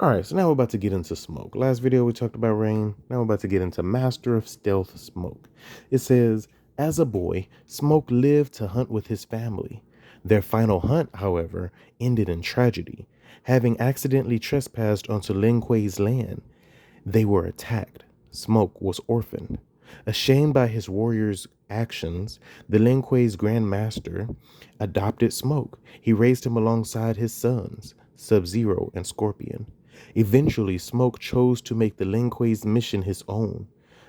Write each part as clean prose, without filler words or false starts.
All right, so now we're about to get into Smoke. Last video we talked about Rain. Now we're about to get into Master of Stealth Smoke. It says, as a boy, Smoke lived to hunt with his family. Their final hunt, however, ended in tragedy. Having accidentally trespassed onto Lin Kuei's land, they were attacked. Smoke was orphaned. Ashamed by his warriors' actions, the Lin Kuei's Grand Master adopted Smoke. He raised him alongside his sons, Sub-Zero and Scorpion. Eventually, Smoke chose to make the Lin Kuei's mission his own.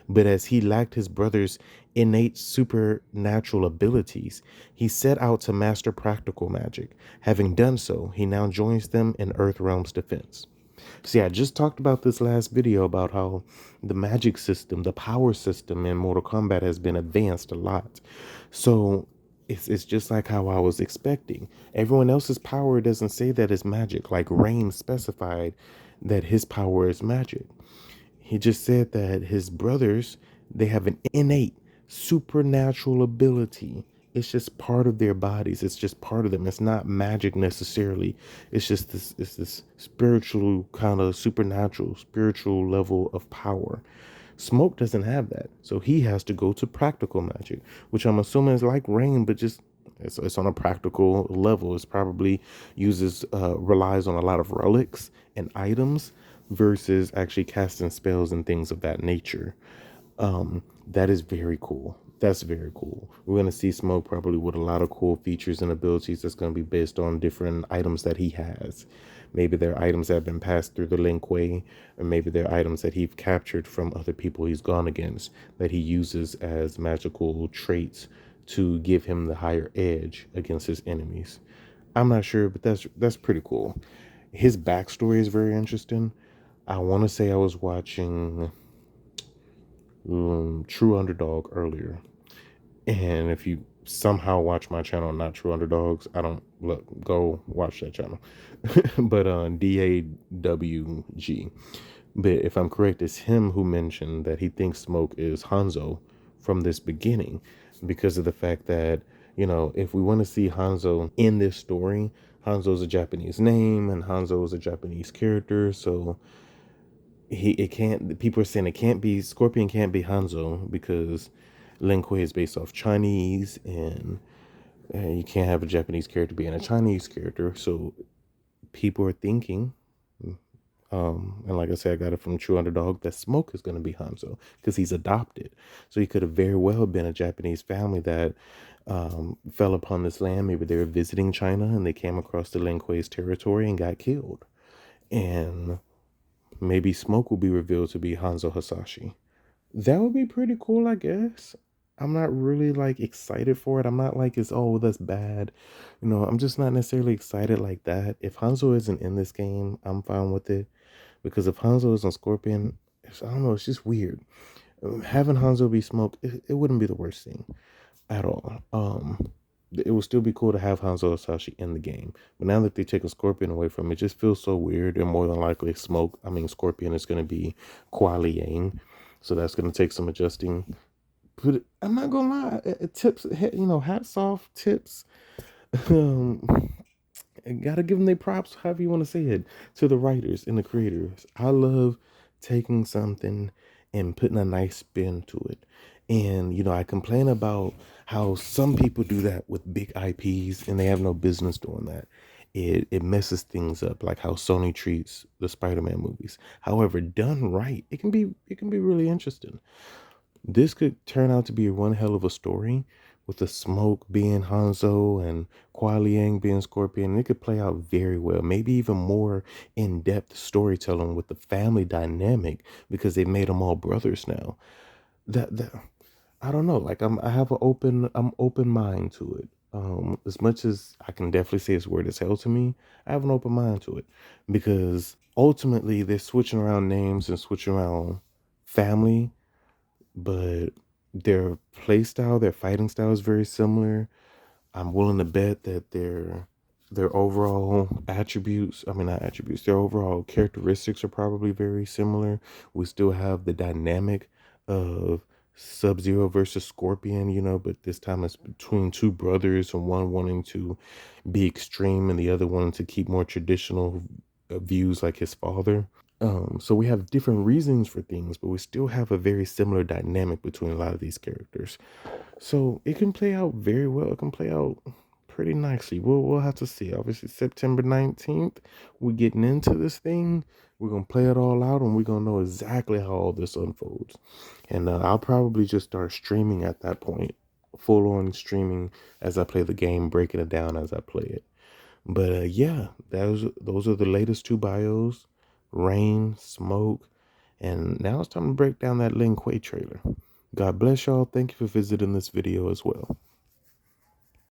But as he lacked his brother's innate supernatural abilities, he set out to master practical magic. Having done so, he now joins them in Earthrealm's defense. See, I just talked about this last video about how the magic system, the power system in Mortal Kombat has been advanced a lot. So it's just like how I was expecting. Everyone else's power doesn't say that it's magic. Like Rain specified that his power is magic. He just said that his brothers, they have an innate supernatural ability. It's just part of their bodies. It's just part of them. It's not magic necessarily. It's this spiritual kind of supernatural, spiritual level of power. Smoke doesn't have that. So he has to go to practical magic, which I'm assuming is like Rain, but just it's on a practical level. It's probably relies on a lot of relics and items versus actually casting spells and things of that nature. That is very cool. That's very cool. We're going to see Smoke probably with a lot of cool features and abilities that's going to be based on different items that he has. Maybe they're items that have been passed through the Lin Kuei, or maybe they're items that he's captured from other people he's gone against that he uses as magical traits to give him the higher edge against his enemies. I'm not sure, but that's pretty cool. His backstory is very interesting. I want to say I was watching True Underdog earlier, and if you somehow watch my channel, not True Underdogs, I don't look. Go watch that channel, but DAWG. But if I'm correct, it's him who mentioned that he thinks Smoke is Hanzo from this beginning, because of the fact that if we want to see Hanzo in this story, Hanzo is a Japanese name and Hanzo is a Japanese character, so it can't. People are saying it can't be Scorpion, can't be Hanzo because Lin Kuei is based off Chinese, and you can't have a Japanese character being a Chinese character. So people are thinking, and like I said, I got it from True Underdog, that Smoke is going to be Hanzo because he's adopted. So he could have very well been a Japanese family that fell upon this land. Maybe they were visiting China and they came across the Lin Kuei's territory and got killed. And maybe Smoke will be revealed to be Hanzo Hasashi. That would be pretty cool, I guess. I'm not really like excited for it. I'm not like it's that's bad. I'm just not necessarily excited like that. If Hanzo isn't in this game, I'm fine with it. Because if Hanzo is on Scorpion, I don't know, it's just weird. Having Hanzo be Smoke, it wouldn't be the worst thing at all. It would still be cool to have Hanzo Hasashi in the game. But now that they take a Scorpion away from it, just feels so weird. And more than likely, Scorpion is going to be Kuali Yang. So that's going to take some adjusting. But I'm not going to lie. Tips, hats off, tips. Gotta give them their props, however you want to say it, to the writers and the creators. I love taking something and putting a nice spin to it. And, I complain about how some people do that with big IPs and they have no business doing that. It messes things up, like how Sony treats the Spider-Man movies. However, done right, it can be really interesting. This could turn out to be one hell of a story with the Smoke being Hanzo and Kuai Liang being Scorpion. It could play out very well, maybe even more in-depth storytelling with the family dynamic because they made them all brothers now. That I don't know. Like I'm open mind to it. As much as I can definitely say it's weird as hell to me, I have an open mind to it because ultimately they're switching around names and switching around family, but their play style, their fighting style is very similar. I'm willing to bet that their overall attributes, I mean not attributes, their overall characteristics are probably very similar. We still have the dynamic of Sub-Zero versus Scorpion, but this time it's between two brothers and one wanting to be extreme and the other wanting to keep more traditional views like his father. So we have different reasons for things, but we still have a very similar dynamic between a lot of these characters. So it can play out very well. It can play out pretty nicely. We'll have to see. Obviously, September 19th, we're getting into this thing. We're gonna play it all out, and we're gonna know exactly how all this unfolds. And I'll probably just start streaming at that point, full on streaming as I play the game, breaking it down as I play it. But yeah, those are the latest two bios, Rain, Smoke, and now it's time to break down that Lin Kuei trailer. God bless y'all. Thank you for visiting this video as well.